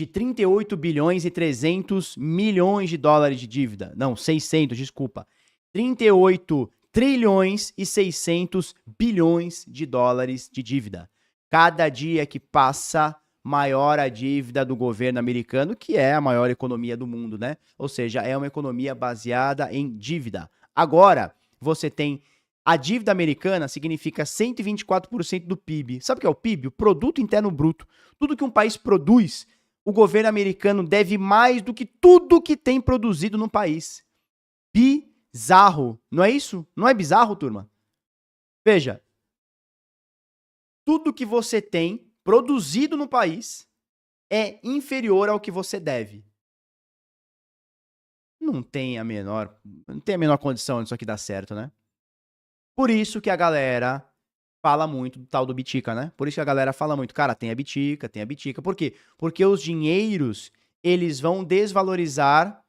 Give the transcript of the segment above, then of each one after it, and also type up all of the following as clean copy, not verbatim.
de 38 bilhões e 300 milhões de dólares de dívida. Não, 600, desculpa. 38 trilhões e 600 bilhões de dólares de dívida. Cada dia que passa, maior a dívida do governo americano, que é a maior economia do mundo, né? Ou seja, é uma economia baseada em dívida. Agora, você tem a dívida americana, significa 124% do PIB. Sabe o que é o PIB? O Produto Interno Bruto. Tudo que um país produz, o governo americano deve mais do que tudo que tem produzido no país. Bizarro. Não é isso? Não é bizarro, turma? Veja, tudo que você tem produzido no país é inferior ao que você deve. Não tem a menor condição disso aqui dar certo, né? Por isso que a galera fala muito do tal do Bitica, né? Por isso que a galera fala muito, cara, tem a Bitica, tem a Bitica. Por quê? Porque os dinheiros, eles vão desvalorizar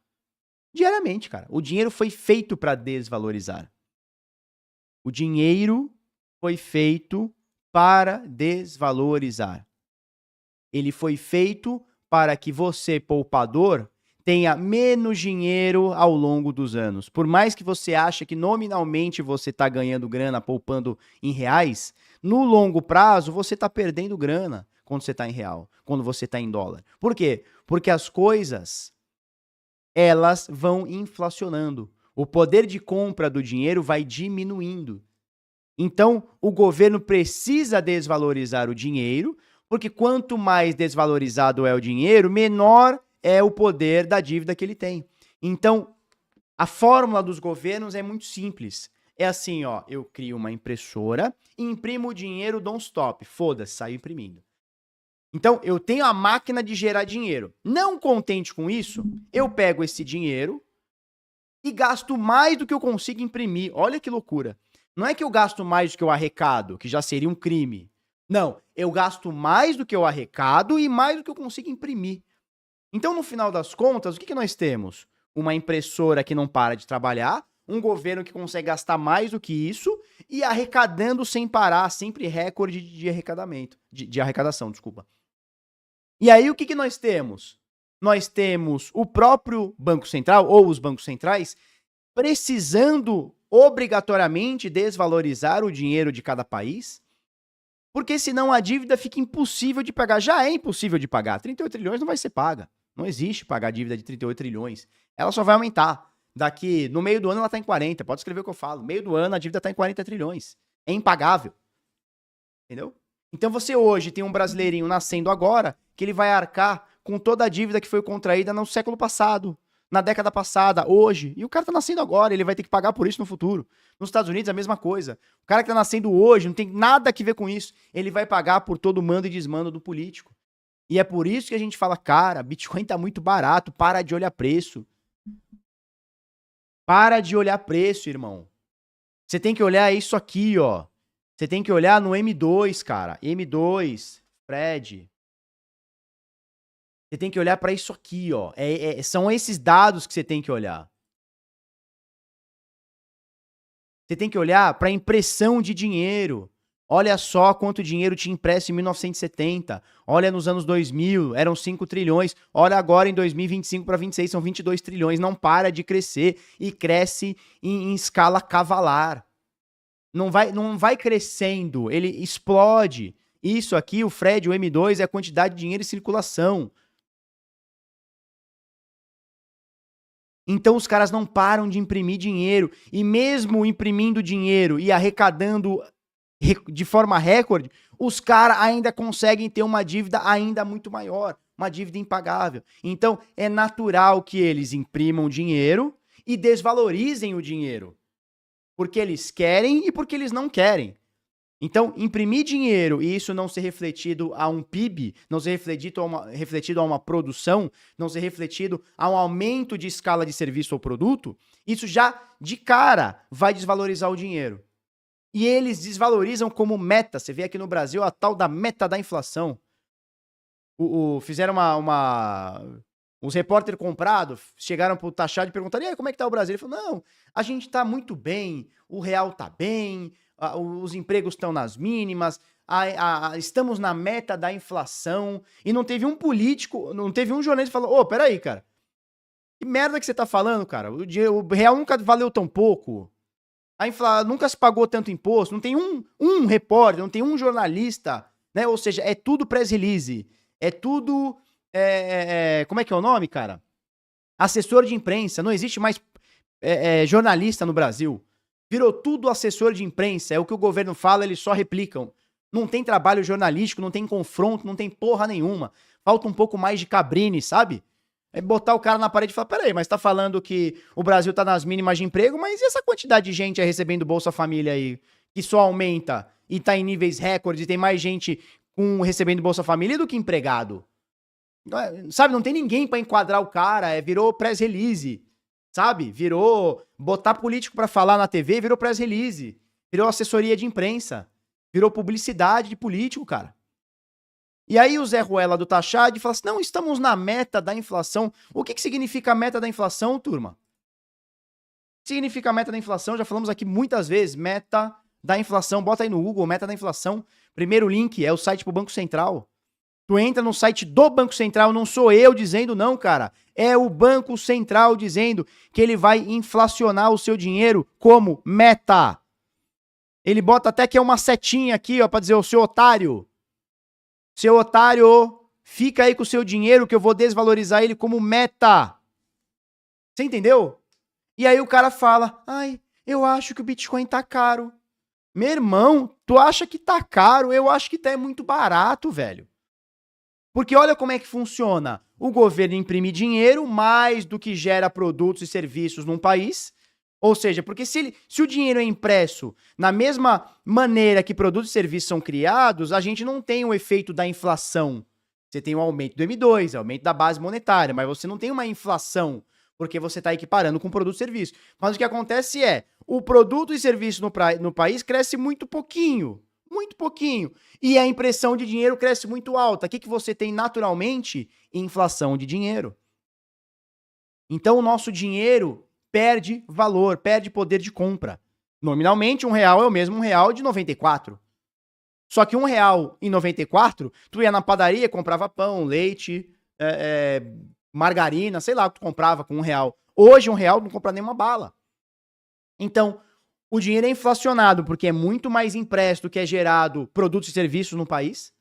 diariamente, cara. O dinheiro foi feito para desvalorizar. O dinheiro foi feito para desvalorizar. Ele foi feito para que você, poupador, tenha menos dinheiro ao longo dos anos. Por mais que você ache que nominalmente você está ganhando grana poupando em reais, no longo prazo você está perdendo grana quando você está em real, quando você está em dólar. Por quê? Porque as coisas, elas vão inflacionando. O poder de compra do dinheiro vai diminuindo. Então, o governo precisa desvalorizar o dinheiro, porque quanto mais desvalorizado é o dinheiro, menor é o poder da dívida que ele tem. Então, a fórmula dos governos é muito simples. É assim, ó, eu crio uma impressora, imprimo o dinheiro, dou um stop, foda-se, saio imprimindo. Então, eu tenho a máquina de gerar dinheiro. Não contente com isso, eu pego esse dinheiro e gasto mais do que eu consigo imprimir. Olha que loucura. Não é que eu gasto mais do que eu arrecado, que já seria um crime. Não, eu gasto mais do que eu arrecado e mais do que eu consigo imprimir. Então, no final das contas, o que nós temos? Uma impressora que não para de trabalhar, um governo que consegue gastar mais do que isso e arrecadando sem parar, sempre recorde de arrecadamento, de arrecadação, desculpa. E aí, o que nós temos? Nós temos o próprio Banco Central, ou os bancos centrais, precisando obrigatoriamente desvalorizar o dinheiro de cada país, porque senão a dívida fica impossível de pagar. Já é impossível de pagar. 38 trilhões não vai ser paga. Não existe pagar a dívida de 38 trilhões. Ela só vai aumentar. Daqui, no meio do ano ela está em 40. Pode escrever o que eu falo. No meio do ano a dívida está em 40 trilhões. É impagável. Entendeu? Então você hoje tem um brasileirinho nascendo agora que ele vai arcar com toda a dívida que foi contraída no século passado, na década passada, hoje. E o cara tá nascendo agora, ele vai ter que pagar por isso no futuro. Nos Estados Unidos a mesma coisa. O cara que tá nascendo hoje não tem nada a ver com isso. Ele vai pagar por todo o mando e desmando do político. E é por isso que a gente fala, cara, Bitcoin tá muito barato, para de olhar preço. Para de olhar preço, irmão. Você tem que olhar isso aqui, ó. Você tem que olhar no M2, cara. M2, Fred. Você tem que olhar para isso aqui, ó. São esses dados que você tem que olhar. Você tem que olhar para a impressão de dinheiro. Olha só quanto dinheiro te empresta em 1970. Olha nos anos 2000, eram 5 trilhões. Olha agora em 2025 para 26, são 22 trilhões. Não para de crescer e cresce em escala cavalar. Não vai crescendo, ele explode. Isso aqui, o Fred, o M2, é a quantidade de dinheiro em circulação. Então os caras não param de imprimir dinheiro. E mesmo imprimindo dinheiro e arrecadando de forma recorde, os caras ainda conseguem ter uma dívida ainda muito maior, uma dívida impagável. Então é natural que eles imprimam dinheiro e desvalorizem o dinheiro. Porque eles querem e porque eles não querem. Então, imprimir dinheiro e isso não ser refletido a um PIB, não ser refletido a uma produção, não ser refletido a um aumento de escala de serviço ou produto, isso já, de cara, vai desvalorizar o dinheiro. E eles desvalorizam como meta. Você vê aqui no Brasil a tal da meta da inflação. Fizeram os repórteres comprados chegaram pro taxado e perguntaram, e aí, como é que tá o Brasil? Ele falou, não, a gente tá muito bem, o real tá bem, os empregos estão nas mínimas, estamos na meta da inflação, e não teve um político, não teve um jornalista que falou, ô, peraí, cara, que merda que você tá falando, cara? O real nunca valeu tão pouco, nunca se pagou tanto imposto, não tem um repórter, não tem um jornalista, né? Ou seja, é tudo press release, é tudo, como é que é o nome, cara? Assessor de imprensa, não existe mais jornalista no Brasil. Virou tudo assessor de imprensa, é o que o governo fala, eles só replicam. Não tem trabalho jornalístico, não tem confronto, não tem porra nenhuma. Falta um pouco mais de cabrine, sabe? É botar o cara na parede e falar, peraí, mas tá falando que o Brasil tá nas mínimas de emprego, mas e essa quantidade de gente aí recebendo Bolsa Família aí, que só aumenta e tá em níveis recordes, e tem mais gente recebendo Bolsa Família do que empregado? Sabe, não tem ninguém pra enquadrar o cara, virou press release, sabe? Virou botar político pra falar na TV, virou press release, virou assessoria de imprensa, virou publicidade de político, cara. E aí o Zé Ruela do Taxade fala assim, não, estamos na meta da inflação. O que significa a meta da inflação, turma? O que significa a meta da inflação? Já falamos aqui muitas vezes, meta da inflação, bota aí no Google, meta da inflação. Primeiro link é o site pro Banco Central. Tu entra no site do Banco Central, não sou eu dizendo não, cara. É o Banco Central dizendo que ele vai inflacionar o seu dinheiro como meta. Ele bota até que é uma setinha aqui, ó, pra dizer, ô seu otário, fica aí com o seu dinheiro que eu vou desvalorizar ele como meta. Você entendeu? E aí o cara fala, ai, eu acho que o Bitcoin tá caro. Meu irmão, tu acha que tá caro? Eu acho que tá muito barato, velho. Porque olha como é que funciona. O governo imprime dinheiro mais do que gera produtos e serviços num país. Ou seja, porque se o dinheiro é impresso na mesma maneira que produtos e serviços são criados, a gente não tem o efeito da inflação. Você tem o aumento do M2, aumento da base monetária, mas você não tem uma inflação, porque você está equiparando com produto e serviço. Mas o que acontece é, o produto e serviço no país cresce muito pouquinho, e a impressão de dinheiro cresce muito alta. O que você tem naturalmente? Inflação de dinheiro. Então o nosso dinheiro perde valor, perde poder de compra. Nominalmente, R$1 é o mesmo R$1 de 94. Só que R$1 em 94, tu ia na padaria, comprava pão, leite, margarina, sei lá o que tu comprava com R$1. Hoje, R$1 não compra nenhuma bala. Então, o dinheiro é inflacionado porque é muito mais impresso do que é gerado produtos e serviços no país.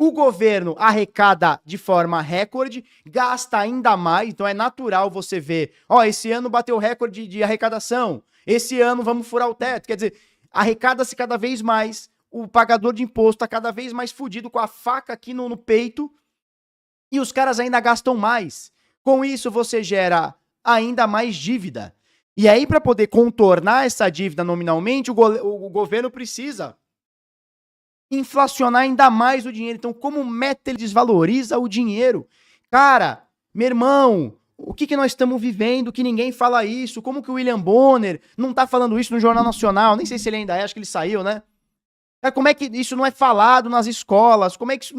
O governo arrecada de forma recorde, gasta ainda mais, então é natural você ver, esse ano bateu recorde de arrecadação, esse ano vamos furar o teto, quer dizer, arrecada-se cada vez mais, o pagador de imposto está cada vez mais fudido com a faca aqui no peito, e os caras ainda gastam mais. Com isso você gera ainda mais dívida. E aí, para poder contornar essa dívida nominalmente, o governo precisa inflacionar ainda mais o dinheiro. Então, como meta, ele desvaloriza o dinheiro. Cara, meu irmão, o que nós estamos vivendo que ninguém fala isso? Como que o William Bonner não tá falando isso no Jornal Nacional? Nem sei se ele ainda é, acho que ele saiu, né? Como é que isso não é falado nas escolas? Como é que isso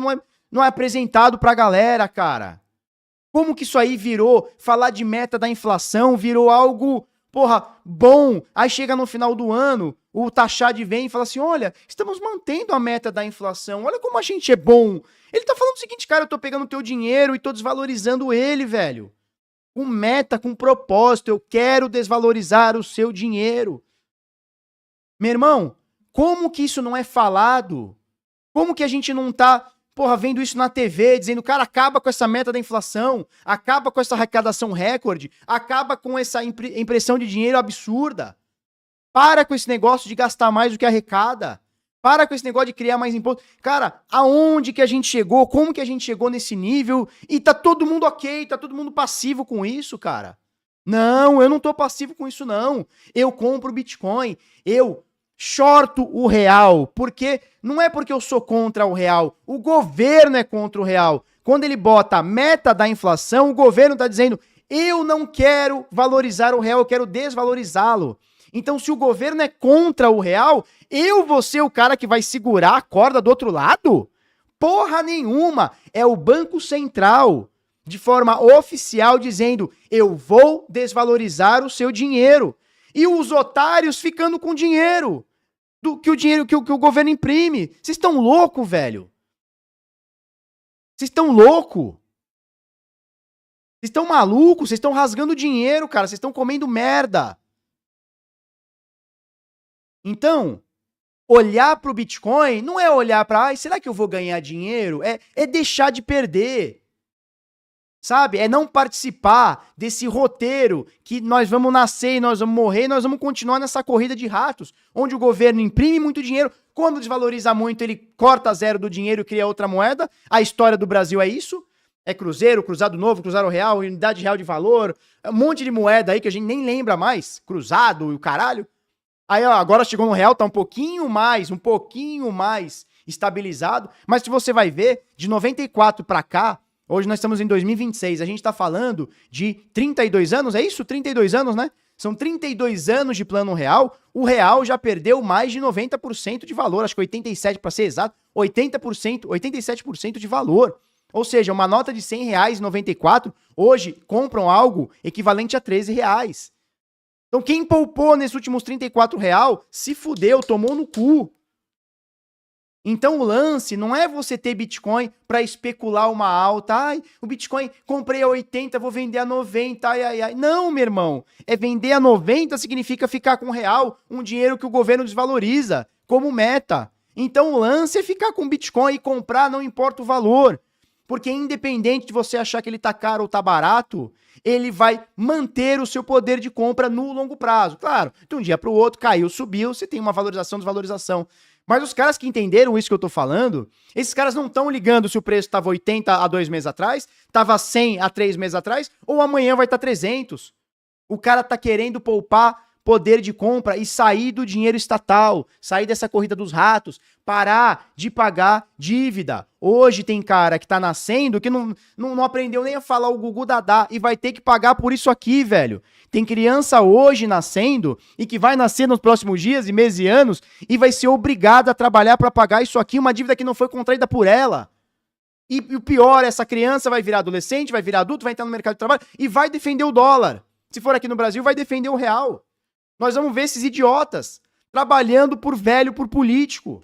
não é apresentado pra galera, cara? Como que isso aí virou, falar de meta da inflação, virou algo, bom? Aí chega no final do ano, o Taxade vem e fala assim, olha, estamos mantendo a meta da inflação, olha como a gente é bom. Ele tá falando o seguinte, cara, eu tô pegando o teu dinheiro e tô desvalorizando ele, velho. Com meta, com propósito, eu quero desvalorizar o seu dinheiro. Meu irmão, como que isso não é falado? Como que a gente não tá, vendo isso na TV, dizendo, cara, acaba com essa meta da inflação, acaba com essa arrecadação recorde, acaba com essa impressão de dinheiro absurda. Para com esse negócio de gastar mais do que arrecada. Para com esse negócio de criar mais imposto. Cara, aonde que a gente chegou? Como que a gente chegou nesse nível? E tá todo mundo ok, tá todo mundo passivo com isso, cara. Não, eu não tô passivo com isso, não. Eu compro Bitcoin, eu shorto o real, porque não é porque eu sou contra o real, o governo é contra o real. Quando ele bota a meta da inflação, o governo tá dizendo, eu não quero valorizar o real, eu quero desvalorizá-lo. Então, se o governo é contra o real, eu vou ser o cara que vai segurar a corda do outro lado? Porra nenhuma! É o Banco Central, de forma oficial, dizendo, eu vou desvalorizar o seu dinheiro. E os otários ficando com dinheiro. do que o dinheiro que o governo imprime. Vocês estão loucos, velho? Vocês estão loucos? Vocês estão malucos? Vocês estão rasgando dinheiro, cara. Vocês estão comendo merda. Então, olhar pro Bitcoin não é olhar pra, será que eu vou ganhar dinheiro? É deixar de perder. Sabe? É não participar desse roteiro que nós vamos nascer e nós vamos morrer e nós vamos continuar nessa corrida de ratos, onde o governo imprime muito dinheiro, quando desvaloriza muito ele corta zero do dinheiro e cria outra moeda. A história do Brasil é isso. É cruzeiro, cruzado novo, cruzado real, unidade real de valor, um monte de moeda aí que a gente nem lembra mais, cruzado e o caralho. Aí ó, agora chegou no real, tá um pouquinho mais estabilizado, mas se você vai ver, de 94 pra cá, hoje nós estamos em 2026, a gente tá falando de 32 anos, é isso? 32 anos, né? São 32 anos de plano real, o real já perdeu mais de 90% de valor, acho que 87% para ser exato, 80%, 87% de valor. Ou seja, uma nota de R$100 em 94, hoje compram algo equivalente a R$13. Então quem poupou nesses últimos R$34 se fudeu, tomou no cu. Então o lance não é você ter Bitcoin para especular uma alta. Ai, o Bitcoin comprei a 80, vou vender a 90, ai. Não, meu irmão. É vender a 90 significa ficar com real, um dinheiro que o governo desvaloriza, como meta. Então o lance é ficar com Bitcoin e comprar, não importa o valor. Porque independente de você achar que ele tá caro ou tá barato, ele vai manter o seu poder de compra no longo prazo. Claro, de um dia para o outro, caiu, subiu, você tem uma valorização, desvalorização. Mas os caras que entenderam isso que eu tô falando, esses caras não estão ligando se o preço estava 80 há 2 meses atrás, estava 100 há 3 meses atrás, ou amanhã vai estar 300. O cara tá querendo poupar poder de compra e sair do dinheiro estatal, sair dessa corrida dos ratos, parar de pagar dívida. Hoje tem cara que tá nascendo que não aprendeu nem a falar o Gugu Dadá e vai ter que pagar por isso aqui, velho. Tem criança hoje nascendo e que vai nascer nos próximos dias e meses e anos e vai ser obrigada a trabalhar para pagar isso aqui, uma dívida que não foi contraída por ela. E o pior, essa criança vai virar adolescente, vai virar adulto, vai entrar no mercado de trabalho e vai defender o dólar. Se for aqui no Brasil, vai defender o real. Nós vamos ver esses idiotas trabalhando por velho, por político.